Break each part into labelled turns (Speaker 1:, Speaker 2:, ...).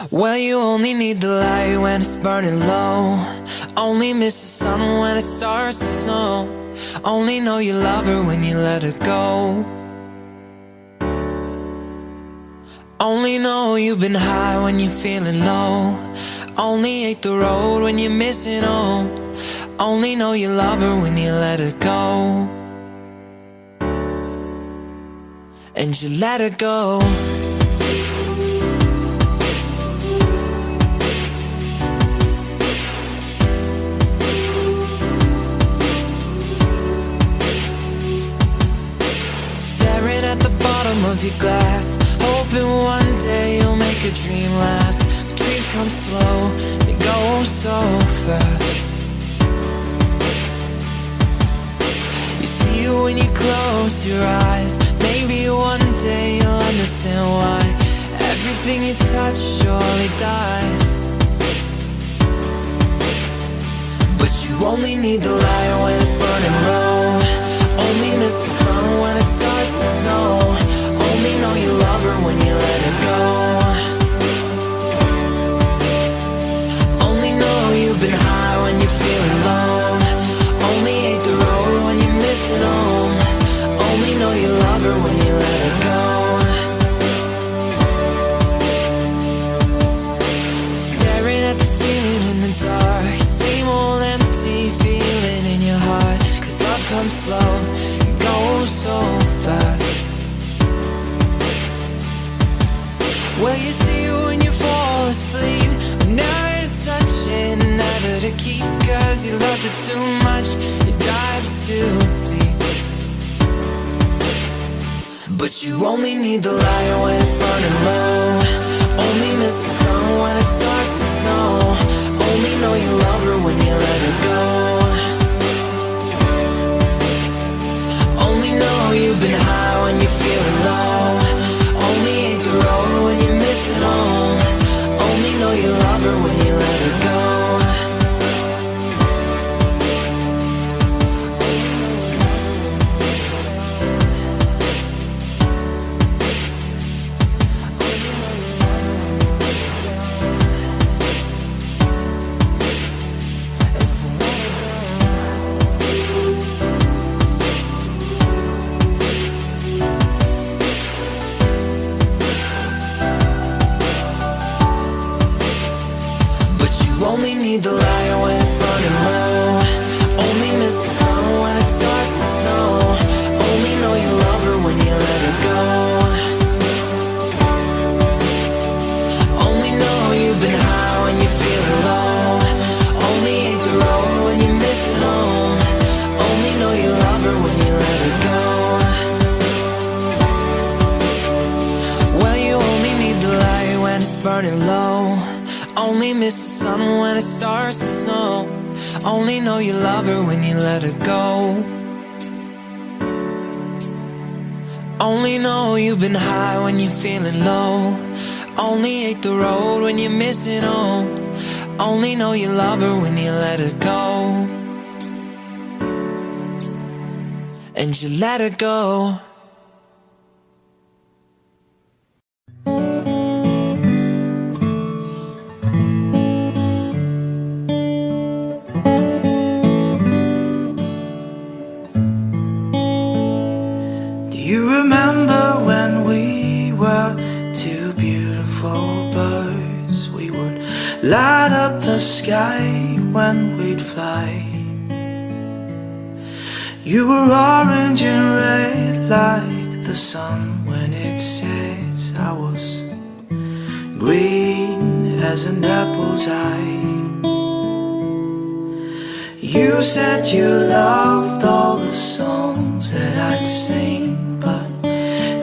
Speaker 1: Well, you only need the light when it's burning low. Only miss the sun when it starts to snow. Only know you love her when you let her go. Only know you've been high when you're feeling low. Only hate the road when you're missing home. Only know you love her when you let her go. And you let her go. Staring at the bottom of your glass, hoping one day you'll make a dream last. Dreams come slow, they go so fast. You see it when you close your eyes. Maybe one day you'll understand why everything you touch surely dies. But you only need the light when it's burning low. Only miss the sun when it starts to snow. Only know you love her when you let her go. Only know you've been high when you're feeling low. Only hate the road when you're missing home. Only know you love her when you let her go. Staring at the ceiling in the dark, same old empty feeling in your heart. Cause love comes slow, it goes so fast. Well, you see it when you fall asleep, never to touch it, never to keep. Cause you loved it too much, you dive too deep. But you only need the light when it's burning low. Only miss the sun when it starts to snow. Only know you love her when you let her go. Only know you've been high when you're feeling low. Only hate the road when you're missing home. Only know you love her when you let her go. Only need the light when it's burning low. Only miss the sun when it starts to snow. Only know you love her when you let her go. Only know you've been high when you're feeling low. Only hate the road when you're missing home. Only know you love her when you let her go. Well, you only need the light when it's burning low. Only miss the sun when it starts to snow. Only know you love her when you let her go. Only know you've been high when you're feeling low. Only hate the road when you're missing home. Only know you love her when you let her go. And you let her go.
Speaker 2: You remember when we were two beautiful birds? We would light up the sky when we'd fly. You were orange and red like the sun when it sets. I was green as an apple's eye. You said you loved all the songs that I'd sing, but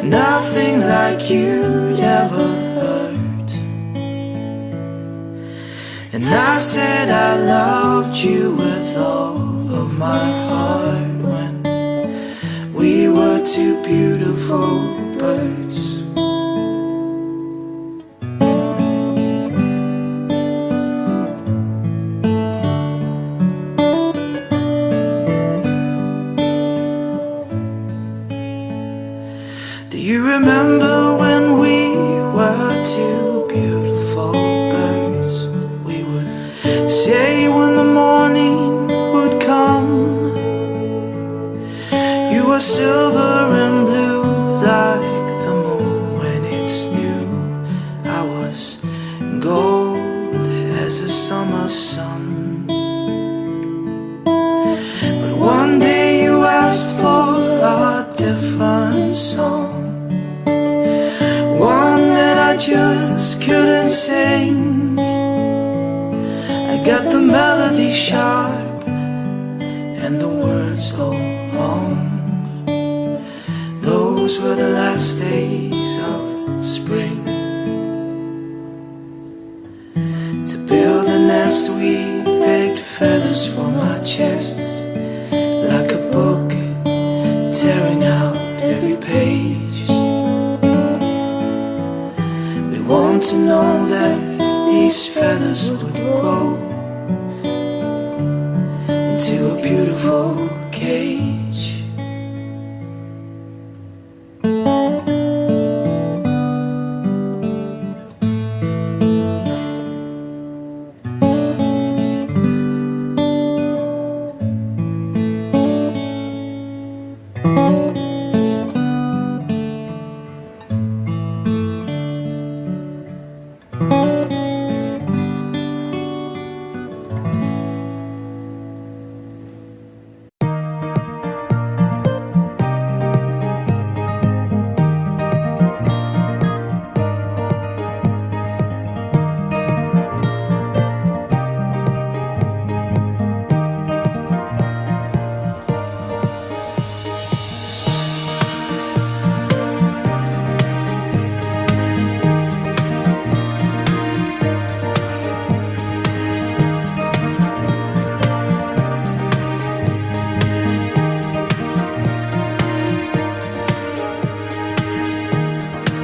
Speaker 2: nothing like you'd ever heard. And I said I loved you with all of my heart when we were two beautiful birds. Do you remember when we were two beautiful were silver and blue like the moon when it's new. I was gold as a summer sun. But one day you asked for a different song, one that I just couldn't sing. I got the melody sharp and the words all wrong. Those were the last days of spring. To build a nest we begged feathers for my chests, like a book tearing out every page. We want to know that these feathers would grow into a beautiful cage.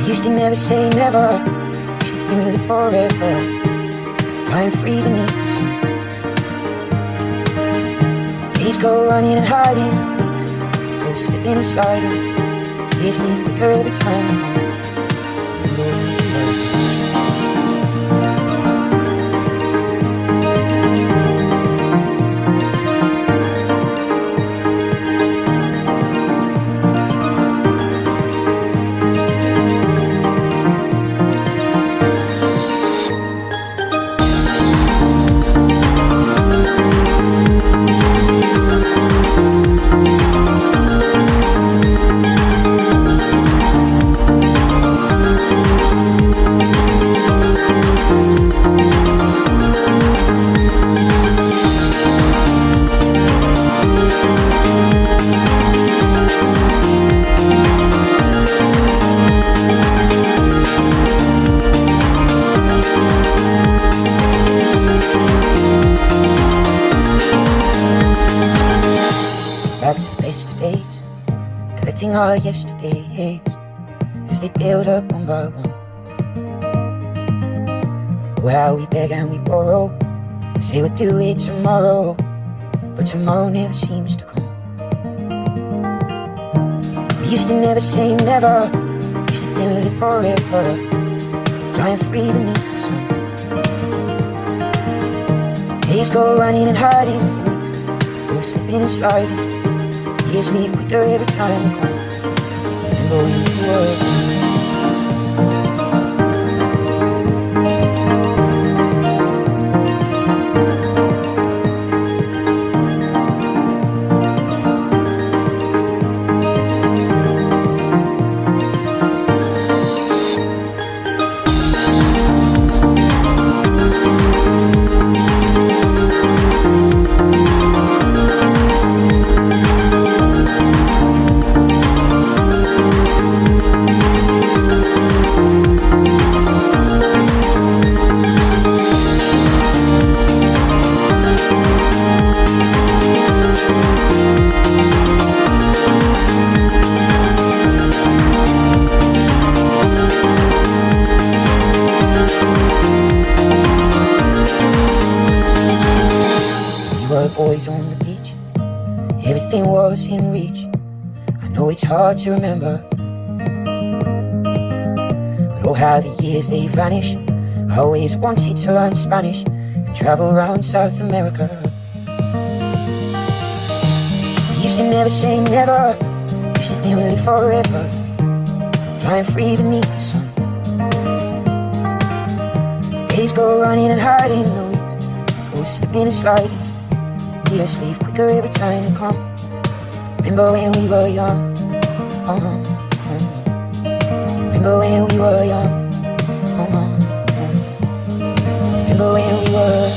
Speaker 3: Used to never say never, used to feel it forever, flying free beneath the sun. Days go running and hiding, go slipping and sliding, years leave quicker every time. Back to face to days, collecting our yesterdays as they build up one by one. Oh, how we beg and we borrow, say we'll do it tomorrow, but tomorrow never seems to come. We used to never say never, used to feel it forever, flying free beneath the sun. Days go running and hiding, go slipping and sliding, years leave quicker every time we come and go into the world. Boys on the beach, everything was in reach. I know it's hard to remember, but oh how the years they vanish. I always wanted to learn Spanish and travel around South America. We used to never say never, sitting really forever, flying free beneath the sun. Days go running and hiding, the weeks go slipping and sliding. We just leave quicker every time they come. Remember when we were young? Remember when we were young? Remember when we were young?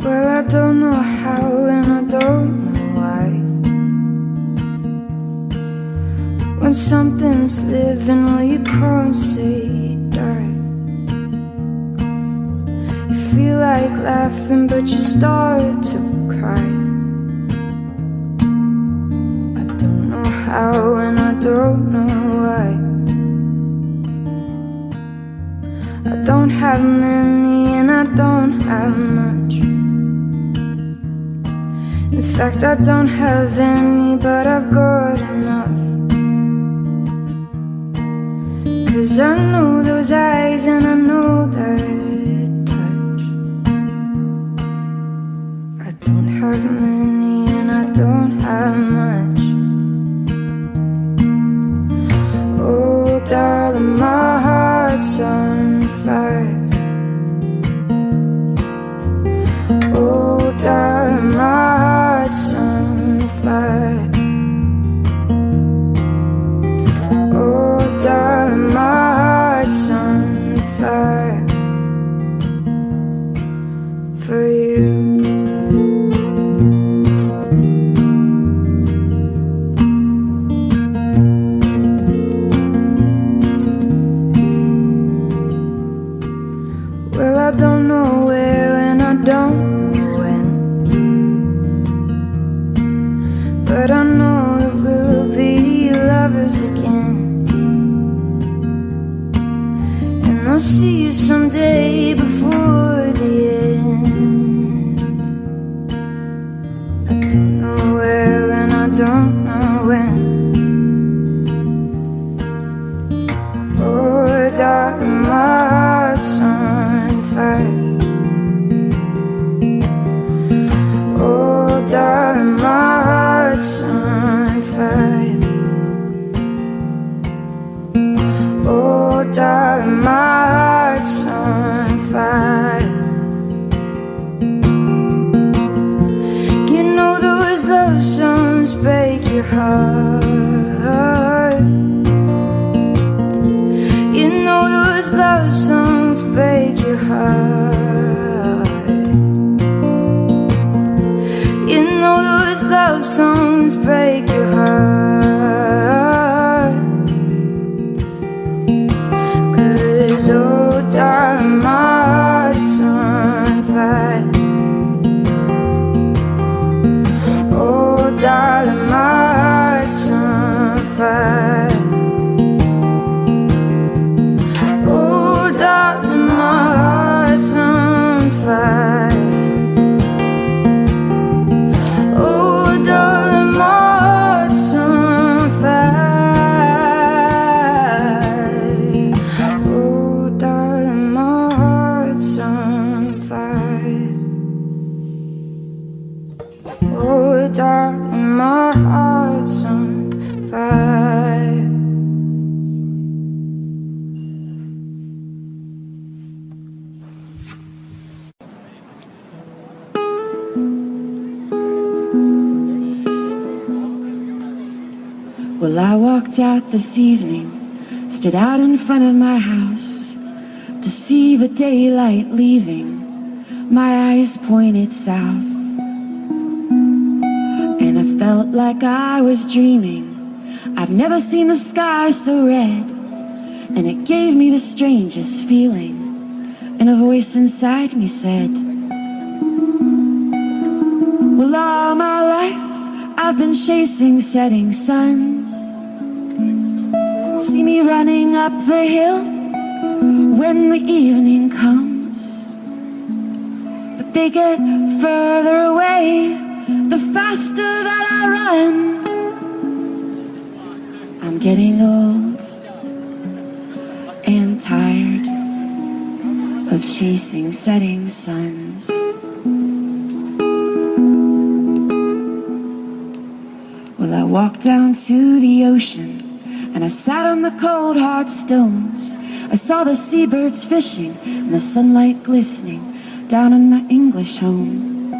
Speaker 4: Well, I don't know how and I don't know why. When something's living, well, you can't say it died. You feel like laughing, but you start to cry. I don't know how and I don't know why. I don't have many and I don't have much. In fact, I don't have any, but I've got enough. 'Cause I know those eyes and I know that touch. I don't have many and I don't have much. Oh, darling, my heart's on fire. Oh, darling, my heart's on fire. Oh, darling, my heart's on fire for you. Well, I don't know where and I don't know when, but I know that we'll be lovers again. And I'll see you someday before the end. I don't know where and I don't know when. Oh, darling, my heart's on fire. Oh, darling, my heart's on fire. Oh, darling, my heart's on fire. You know those love songs break your heart. You know those love songs break your heart. You know those love songs break your heart. 'Cause oh, darling, my heart's on fire. Oh, darling, my heart's on fire. Oh, darling, my heart's on fire. Oh, darling, my heart's on fire. Oh, darling, my heart's on fire. Oh, darling, my heart's on fire.
Speaker 5: Well, I walked out this evening, stood out in front of my house to see the daylight leaving. My eyes pointed south, and I felt like I was dreaming. I've never seen the sky so red, and it gave me the strangest feeling. And a voice inside me said, well, all my life I've been chasing setting suns. See me running up the hill when the evening comes. But they get further away the faster that I run. I'm getting old and tired of chasing setting suns. Well, I walked down to the ocean and I sat on the cold hard stones. I saw the seabirds fishing and the sunlight glistening down in my English home.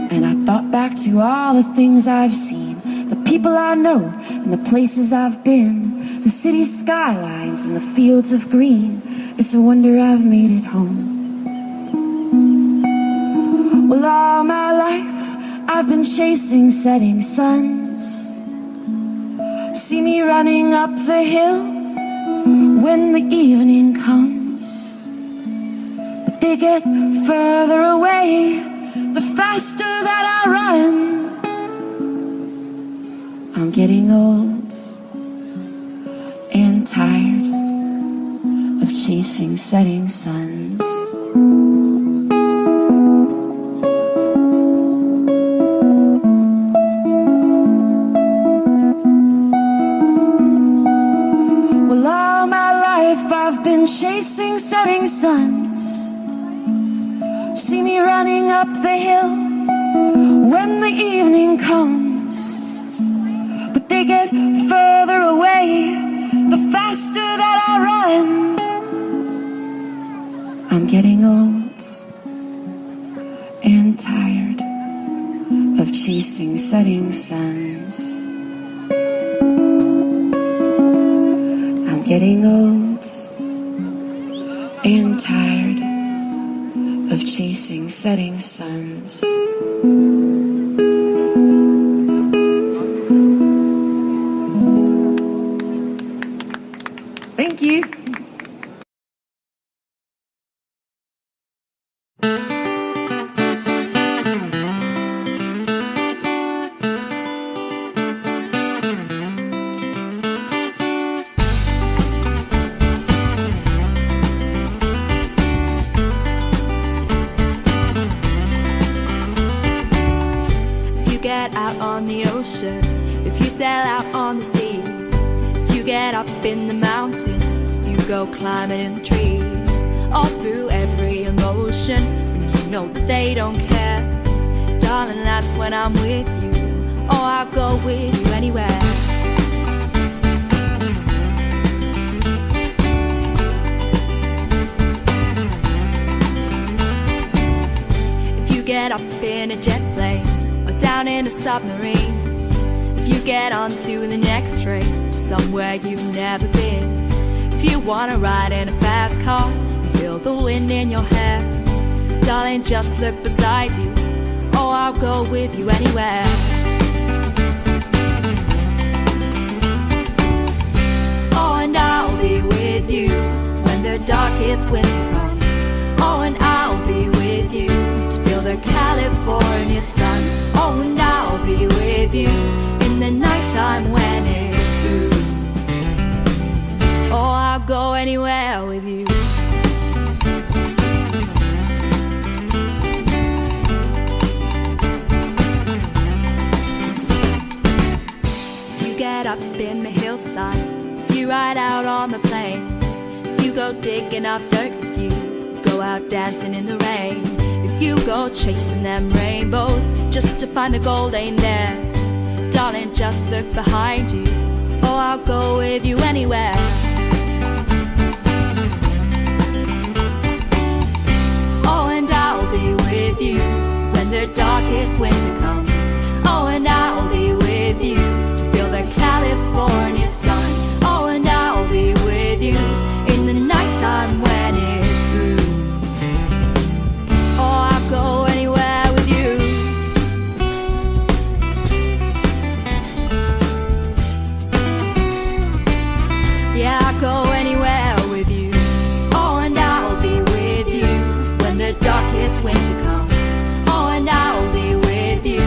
Speaker 5: And I thought back to all the things I've seen, the people I know and the places I've been, the city skylines and the fields of green. It's a wonder I've made it home. Well, all my life I've been chasing setting suns. See me running up the hill when the evening comes. But they get further away the faster that I run. I'm getting old and tired of chasing setting suns. Well, all my life I've been chasing setting suns. See me running up the hill when the evening comes. But they get further away the faster that I run. I'm getting old and tired of chasing setting suns. I'm getting old and tired of chasing setting suns. Thank you.
Speaker 6: Get out on the ocean, if you sail out on the sea, if you get up in the mountains, if you go climbing in the trees, all through every emotion, when you know that they don't care, darling, that's when I'm with you. Oh, I'll go with you anywhere. If you get up in a jet plane, down in a submarine, if you get onto the next train to somewhere you've never been, if you wanna ride in a fast car and feel the wind in your hair, darling, just look beside you. Oh, I'll go with you anywhere. Oh, and I'll be with you when the darkest winter comes. Oh, and I'll be with you to feel the California sun. Oh, and I'll be with you in the nighttime when it's through. Oh, I'll go anywhere with you. If you get up in the hillside, if you ride out on the plains, if you go digging up dirt, if you go out dancing in the rain, if you go chasing them rainbows just to find the gold ain't there, darling, just look behind you. Oh, I'll go with you anywhere. Oh, and I'll be with you when the darkest winter comes. Oh, and I'll be with you to feel the California sun. Oh, and I'll be with you in the nighttime when it's through. Oh, I'll go anywhere with you. Yeah, I'll go anywhere with you. Oh, and I'll be with you when the darkest winter comes. Oh, and I'll be with you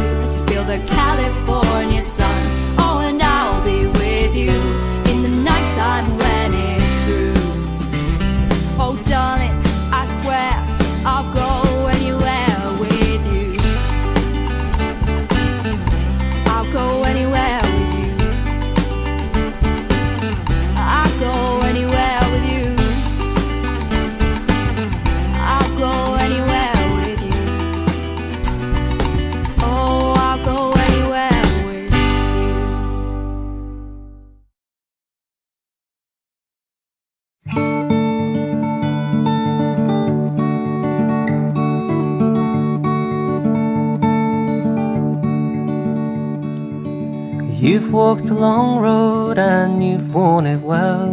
Speaker 7: You've walked the long road and you've worn it well.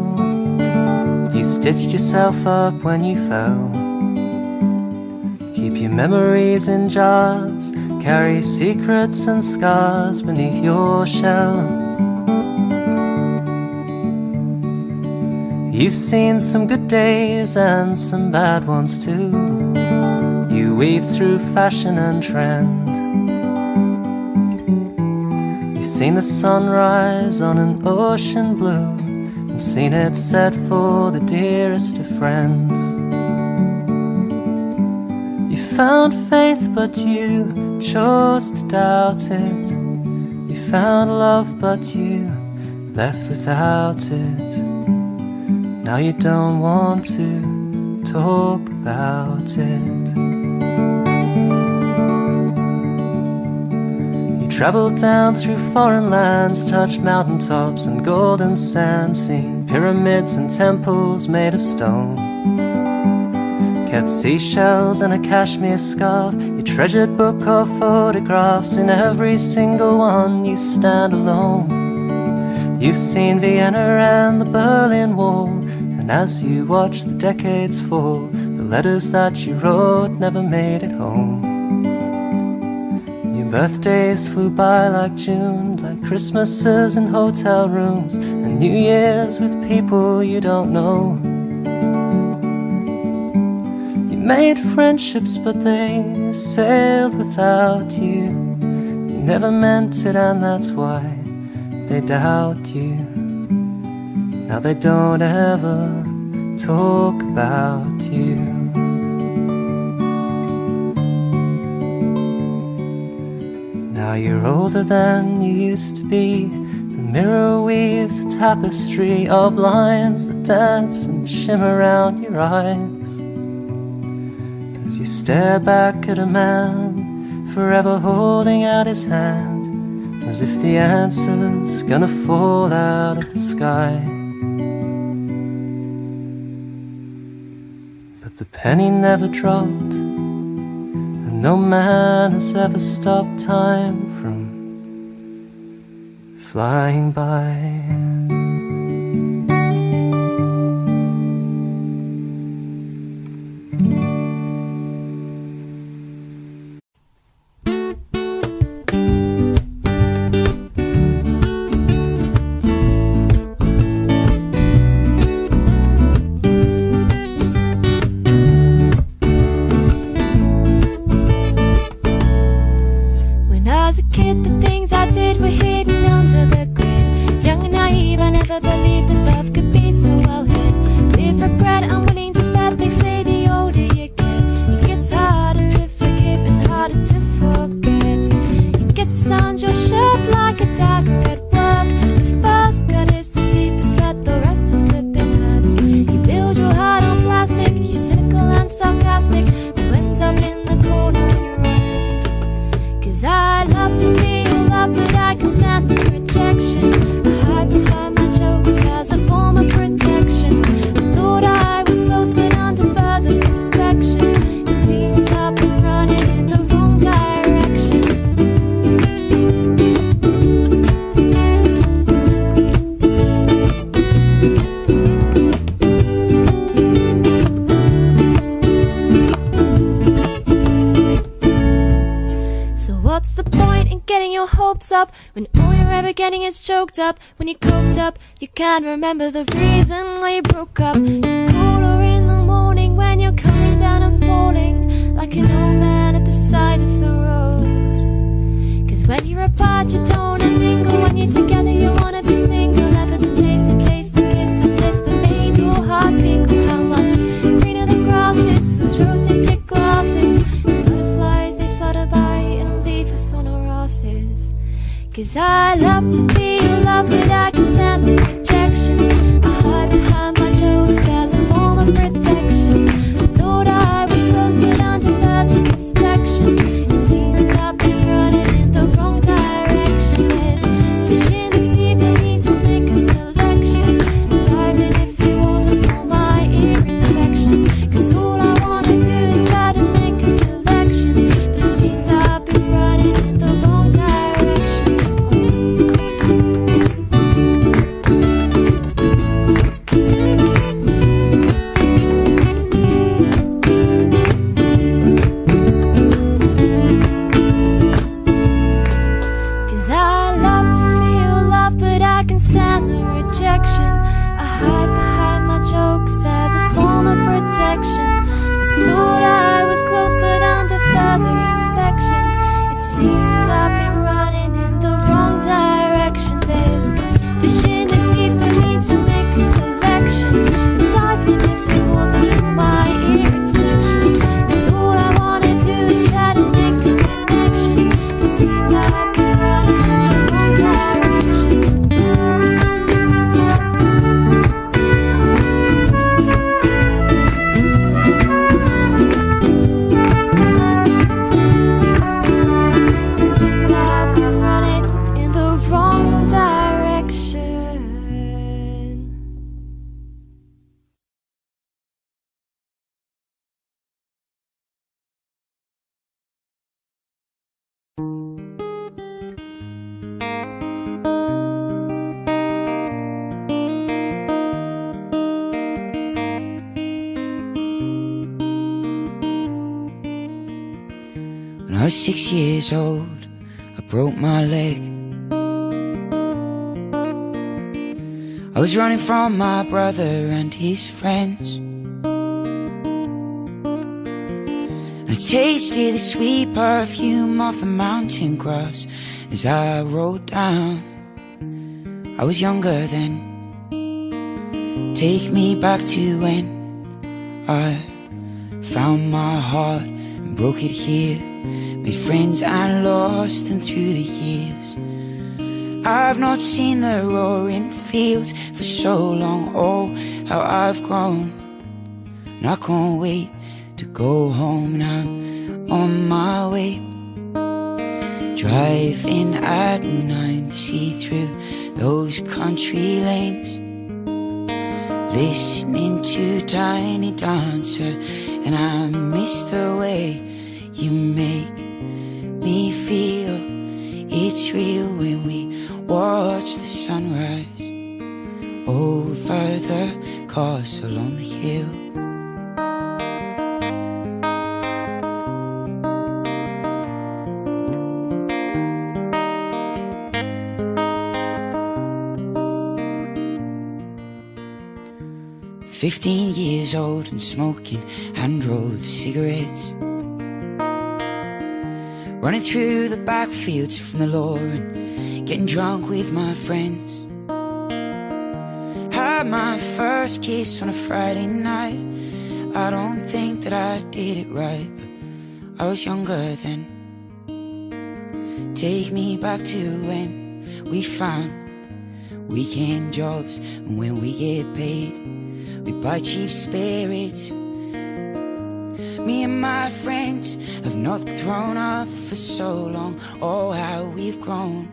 Speaker 7: You stitched yourself up when you fell. Keep your memories in jars, carry secrets and scars beneath your shell. You've seen some good days and some bad ones too. You weave through fashion and trend. You've seen the sunrise on an ocean blue and seen it set for the dearest of friends. You found faith but you chose to doubt it. You found love but you left without it. Now you don't want to talk about it. You traveled down through foreign lands, touched mountaintops and golden sand, seen pyramids and temples made of stone, kept seashells and a cashmere scarf, your treasured book of photographs. In every single one you stand alone. You've seen Vienna and the Berlin Wall, and as you watch the decades fall, the letters that you wrote never made it home. Your birthdays flew by like June, like Christmases in hotel rooms, and New Year's with people you don't know. You made friendships but they sailed without you. You never meant it and that's why they doubt you. Now they don't ever talk about you. Now you're older than you used to be. The mirror weaves a tapestry of lines that dance and shimmer around your eyes as you stare back at a man forever holding out his hand, as if the answer's gonna fall out of the sky. But the penny never dropped, and no man has ever stopped time from flying by.
Speaker 6: Up when all you're ever getting is choked up. When you're coked up, you can't remember the reason why you broke up. You're colder in the morning when you're coming down and falling like an old man at the side of the road. Cause when you're apart you don't mingle. When you're together you wanna be single. Never to chase the taste, the kiss and bliss that made your heart tingle. How much greener the grass is, those rose-tinted glasses. The butterflies they flutter by and leave us on our asses. Cause I love to feel love, but I can stand the rejection. I hide behind my jokes as a form of protection. I thought I was close, but under further inspection, it seems I've been running in the wrong direction. There's fish in the sea for me to make a selection, and dive in if it wasn't for my imperfection. Cause all I wanna do is try to make a selection, but it seems I've been running in the wrong direction. can stand the rejection. I hide behind my jokes as a form of protection. I thought I was close, but under further inspection, it seems I've been running in the wrong direction. There's fish in the sea for me to make a selection. Diving if it wasn't for my ear infection. 'Cause all I wanna do is try to make a connection. It seems I've been running in the wrong direction. Seems I've been running in the wrong direction.
Speaker 3: When I was 6 years old, I broke my leg. I was running from my brother and his friends. I tasted the sweet perfume of the mountain grass as I rode down. I was younger then. Take me back to when I found my heart and broke it here. Made friends and lost them through the years. I've not seen the roaring fields for so long. Oh, how I've grown. And I can't wait to go home, and I'm on my way. Driving at 90 through those country lanes, listening to Tiny Dancer, and I miss the way you make me feel. It's real when we watch the sunrise over the castle on the hill. "15 years old and smoking hand-rolled cigarettes, running through the backfields from the law and getting drunk with my friends. Had my first kiss on a Friday night. I don't think that I did it right, but I was younger then. Take me back to when we found weekend jobs, and when we get paid, we buy cheap spirits. Me and my friends have not thrown up for so long. Oh, how we've grown.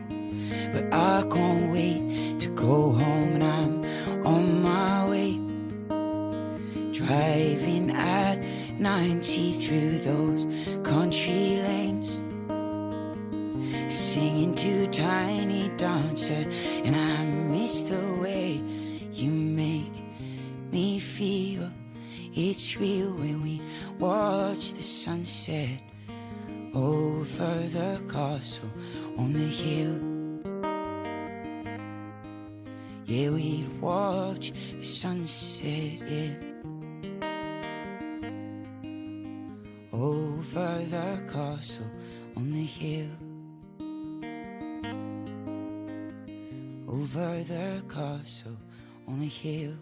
Speaker 3: But I can't wait to go home, and I'm on my way. Driving at 90 through those country lanes, singing to Tiny Dancer, and I miss the way you make me feel. It's real when we watch the sunset over the castle on the hill. Yeah, we watch the sunset, yeah, over the castle on the hill. Over the castle on the hill.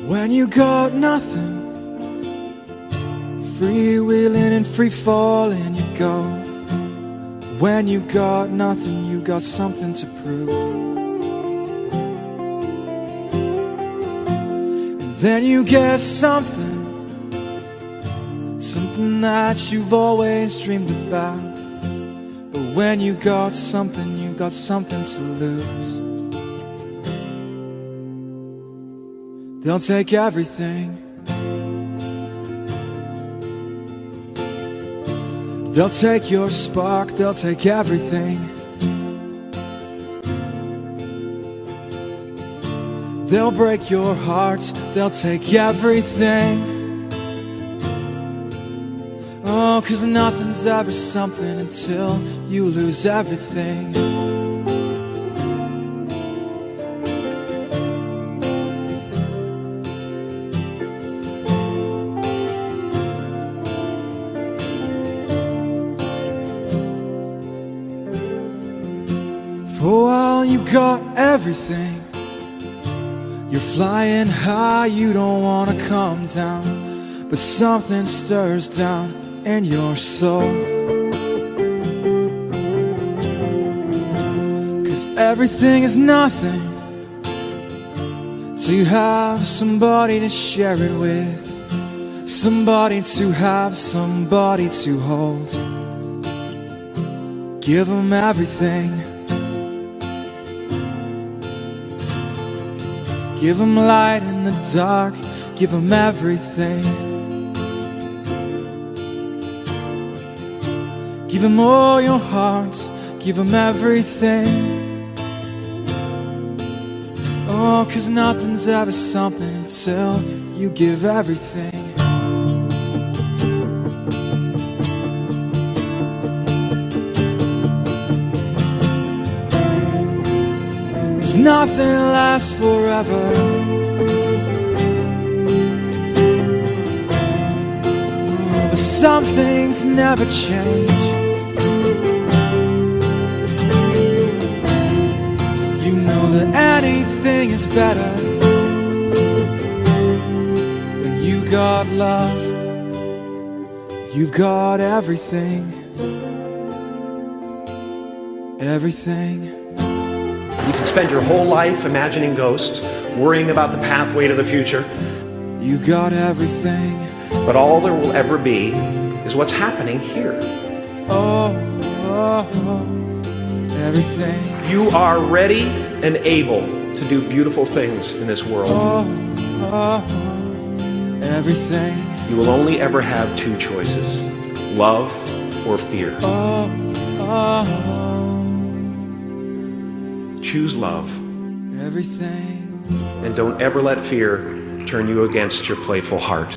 Speaker 2: When you got nothing, freewheeling and free falling you go. When you got nothing, you got something to prove. And then you get something, something that you've always dreamed about. But when you got something, you got something to lose. They'll take everything,
Speaker 8: They'll take your spark, they'll take everything. They'll break your hearts, they'll take everything. Oh, 'cause nothing's ever something until you lose everything. For a while you got everything. You're flying high, you don't wanna come down, but something stirs down in your soul. 'Cause everything is nothing till you have somebody to share it with, somebody to have, somebody to hold. Give them everything. Give them light in the dark, give them everything. Give them all your heart, give them everything. Oh, 'cause nothing's ever something until you give everything. Nothing lasts forever. But some things never change. You know that anything is better when you got love. You've got everything. Everything.
Speaker 9: You can spend your whole life imagining ghosts, worrying about the pathway to the future.
Speaker 8: You got everything.
Speaker 9: But all there will ever be is what's happening here.
Speaker 8: Oh, oh, oh, everything.
Speaker 9: You are ready and able to do beautiful things in this world.
Speaker 8: Oh, oh, everything.
Speaker 9: You will only ever have two choices, love or fear.
Speaker 8: Oh, oh,
Speaker 9: choose love.
Speaker 8: Everything.
Speaker 9: And don't ever let fear turn you against your playful heart.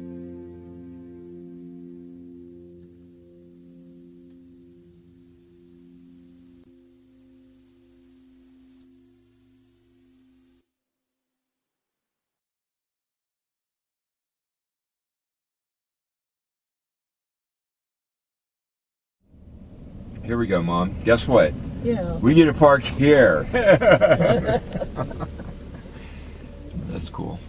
Speaker 10: Here we go, Mom. Guess what?
Speaker 11: Yeah.
Speaker 10: We get to park here. That's cool.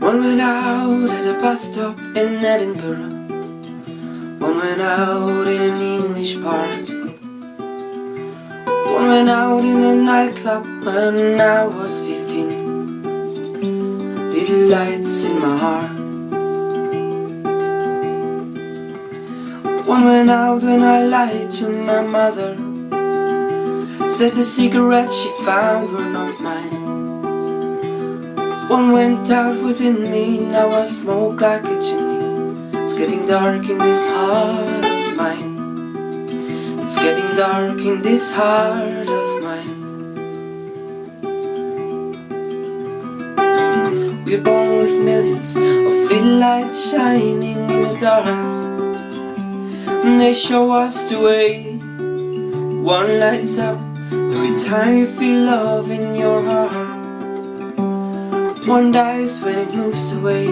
Speaker 2: One went out at a bus stop in Edinburgh. One went out in an English park. One went out in a nightclub when I was 15. Little lights in my heart. One went out when I lied to my mother. Said the cigarettes she found were not mine. One went out within me, now I smoke like a chimney. It's getting dark in this heart of mine. It's getting dark in this heart of mine. We're born with millions of little lights shining in the dark, and they show us the way. One lights up every time you feel love in your heart. One dies when it moves away.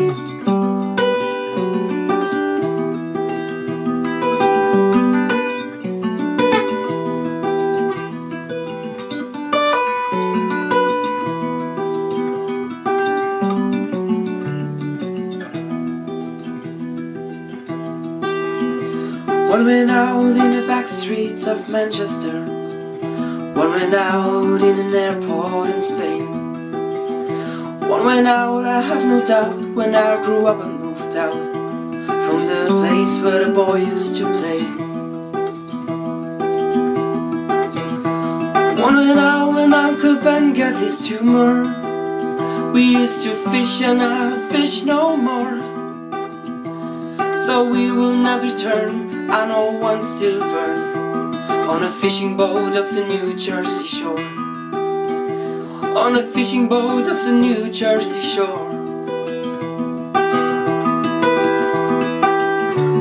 Speaker 2: went out in the back streets of Manchester. One went out in an airport in Spain. One went out, I have no doubt, when I grew up and moved out from the place where the boy used to play. One went out when Uncle Ben got his tumor. We used to fish and I fish no more. Though we will not return, I know one still burn on a fishing boat off the New Jersey shore. On a fishing boat off the New Jersey shore.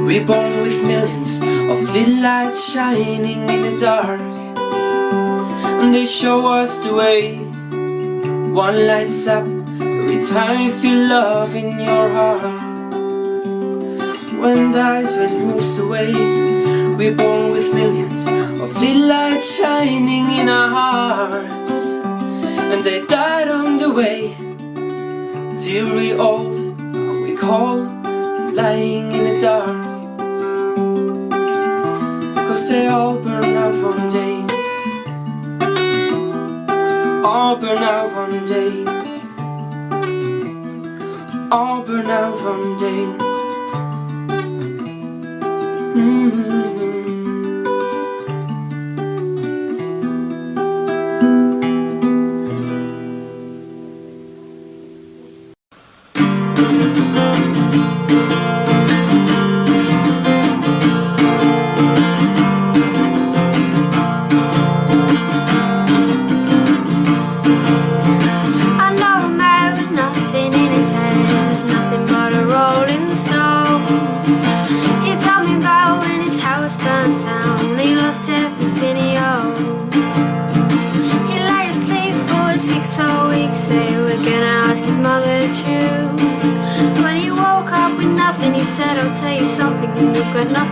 Speaker 2: We're born with millions of little lights shining in the dark, and they show us the way. One lights up every time you feel love in your heart. One dies when it moves away. We're born with millions of little lights shining in our hearts, and they died on the way till we old and we cold, lying in the dark. 'Cause they all burn out one day. All burn out one day. All burn out one day.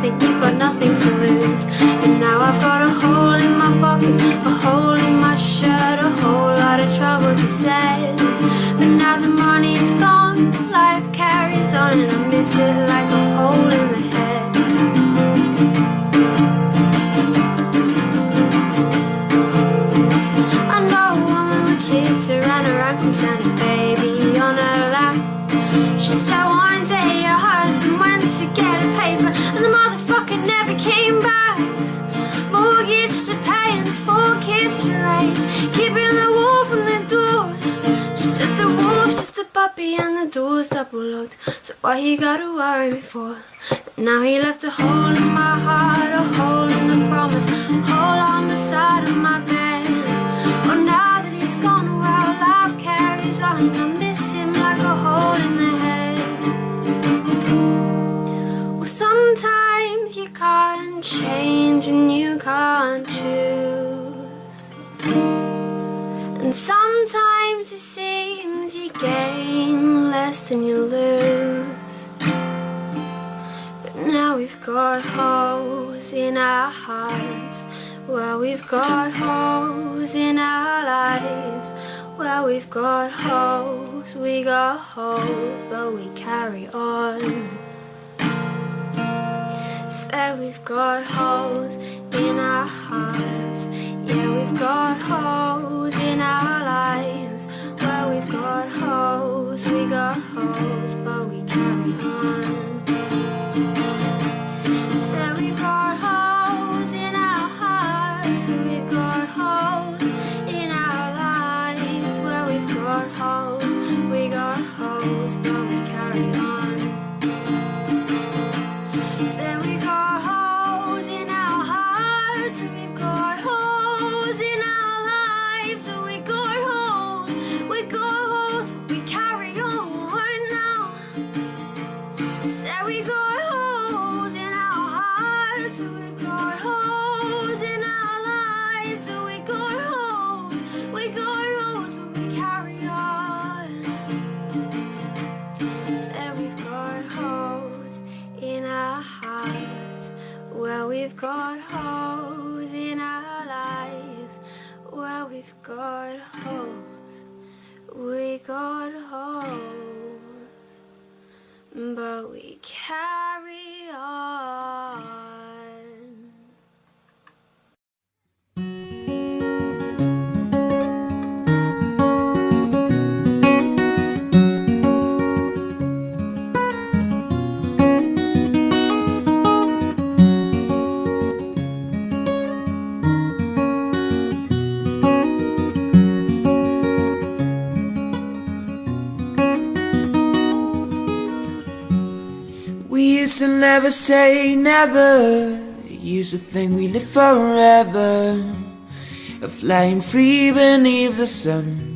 Speaker 4: You've got nothing to lose. And now I've got a hole in my pocket, a hole in my shirt, a whole lot of troubles, he said. But now the money is gone, life carries on, and I miss it like a hole in the head. I know a woman with kids around her ankles and a baby on her lap. She said one day her husband went to get a paper and the motherfucker never came back. Mortgage to pay and 4 kids to raise, keeping the wolf from the door. She said the wolf's just a puppy and the door's double locked, so why you gotta worry me for? But now he left a hole in my heart, a hole in the promise, a hole on the side of my bed. Oh, now that he's gone, well, life carries on, and I miss him like a hole in the head. Well, sometimes you can't change and you can't choose, and sometimes it seems you gain less than you lose. But now we've got holes in our hearts, well, we've got holes in our lives. Well, we've got holes, we got holes, but we carry on. Said we've got holes in our hearts, yeah, we've got holes in our lives. Well, we've got holes, we got holes, but we carry on. Said we've got holes in our hearts, we've got holes in our lives. Well, we've got holes, we got holes, but we carry on. Said we got holes in our hearts, we've got holes in our lives. So we got holes, but we carry on now. Said we got holes in our hearts, we've got holes in our lives.
Speaker 2: used to never say never. Used to think we live forever, flying free beneath the sun.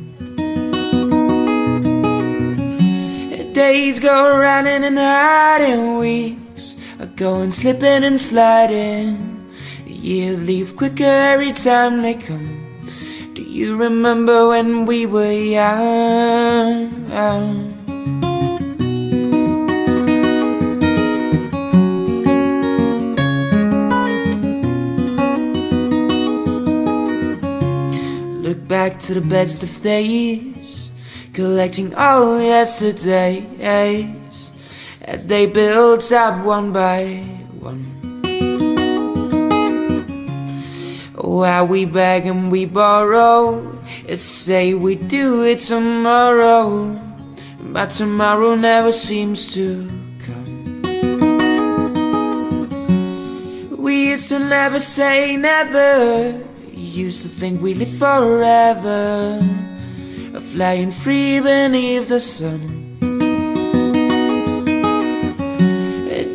Speaker 2: Days go running and hiding, weeks are going slipping and sliding. Years leave quicker every time they come. Do you remember when we were young? Look back to the best of days, collecting all yesterdays as they built up one by one. Oh, how we beg and we borrow, say we do it tomorrow, but tomorrow never seems to come. We used to never say never. Used to think we live forever, flying free beneath the sun.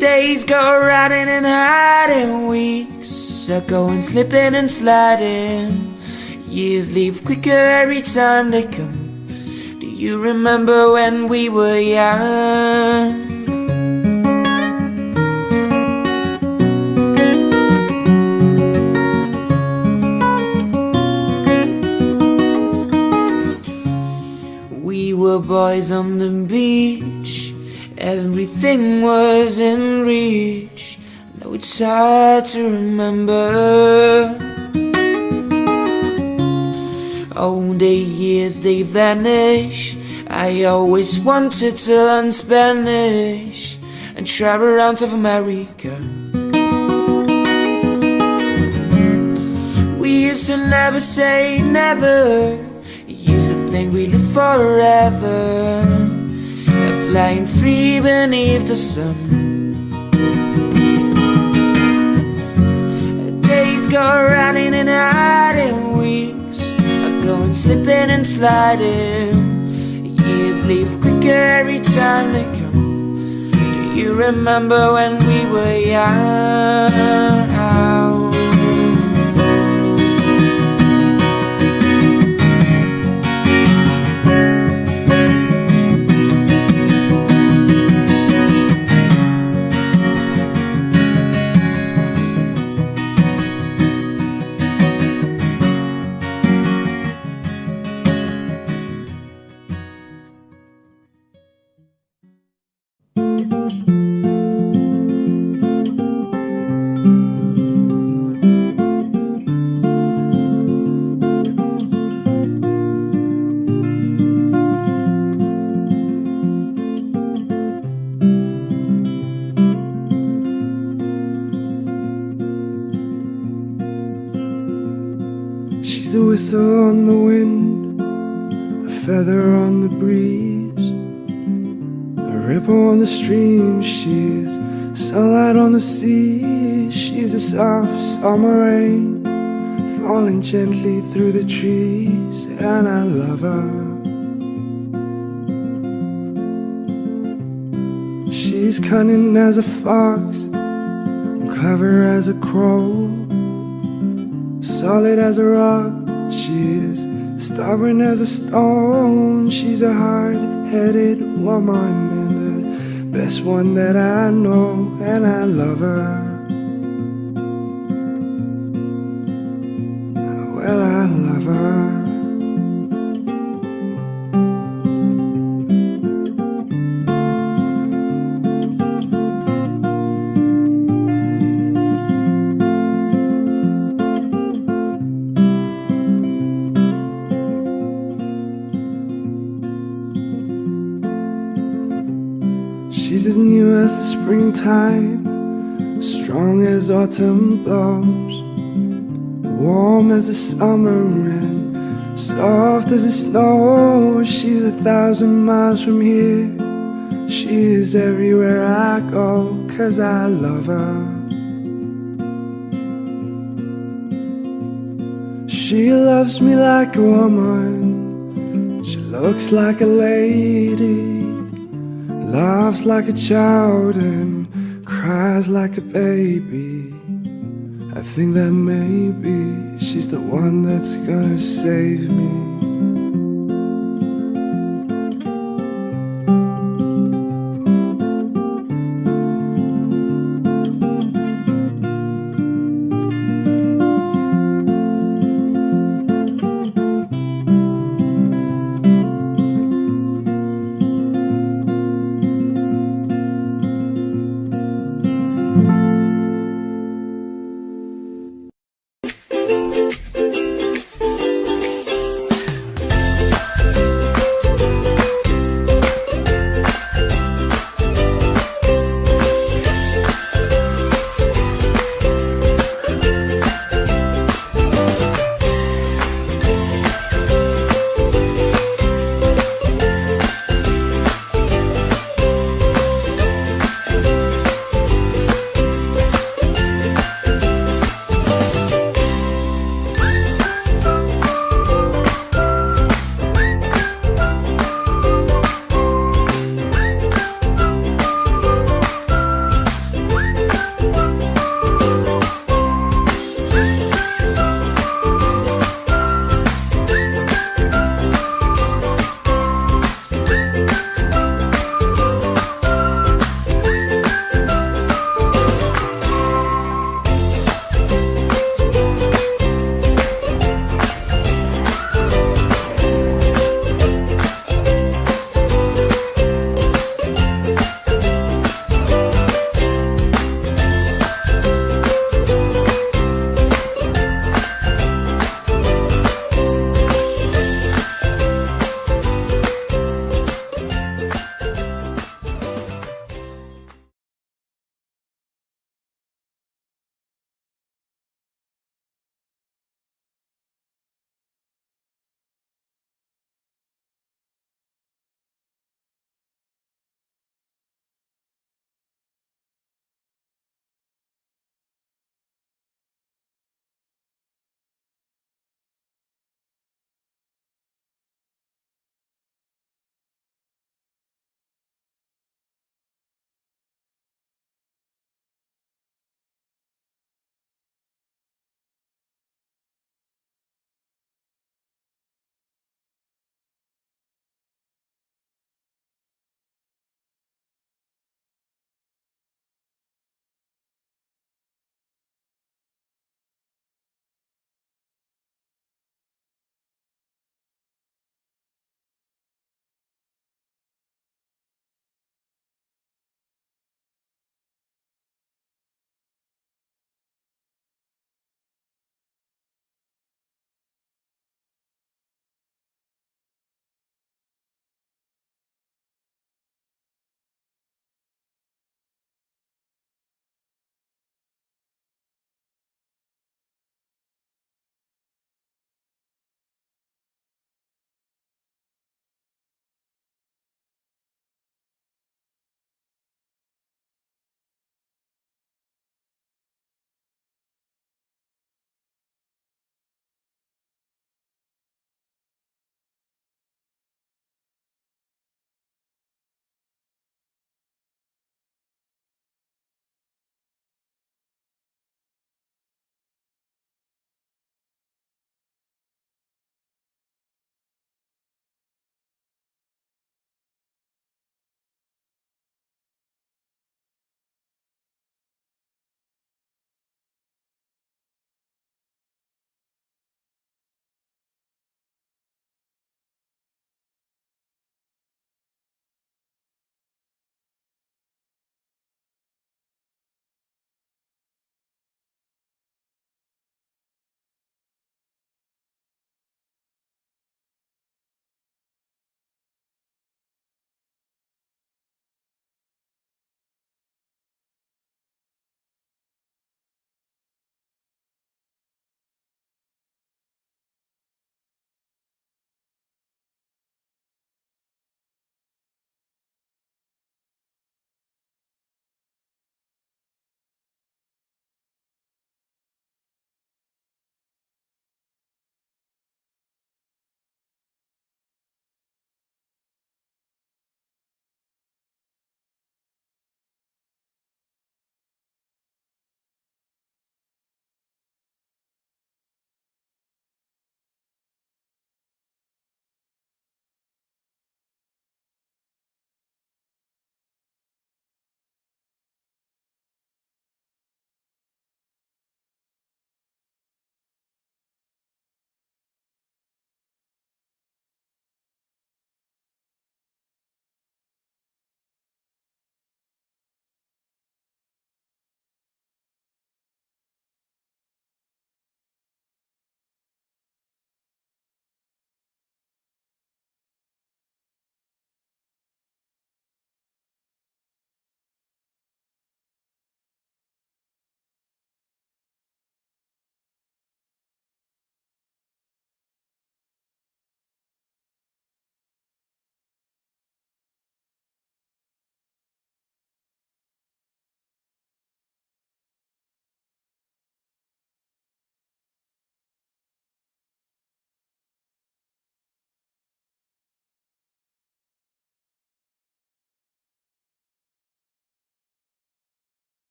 Speaker 2: Days go running and hiding, weeks are going slipping and sliding. Years leave quicker every time they come. Do you remember when we were young? We were boys on the beach, everything was in reach. Now it's hard to remember. Oh, the years they vanish. I always wanted to learn Spanish and travel around South America. We used to never say never. Used to think we live forever, flying free beneath the sun. Days go running and hiding, weeks are going slipping and sliding. Years leave quicker every time they come. Do you remember when we were young?
Speaker 11: She's a whistle on the wind, a feather on the breeze, a ripple on the stream. She's sunlight on the sea. She's a soft summer rain falling gently through the trees, and I love her. She's cunning as a fox, clever as a crow, solid as a rock. She's stubborn as a stone. She's a hard-headed woman and the best one that I know, and I love her. Well, I love her. She's as new as the springtime, strong as autumn blows, warm as the summer and soft as the snow. She's 1,000 miles from here. She is everywhere I go, 'cause I love her. She loves me like a woman, she looks like a lady, laughs like a child and cries cries like a baby. I think that maybe she's the one that's gonna save me.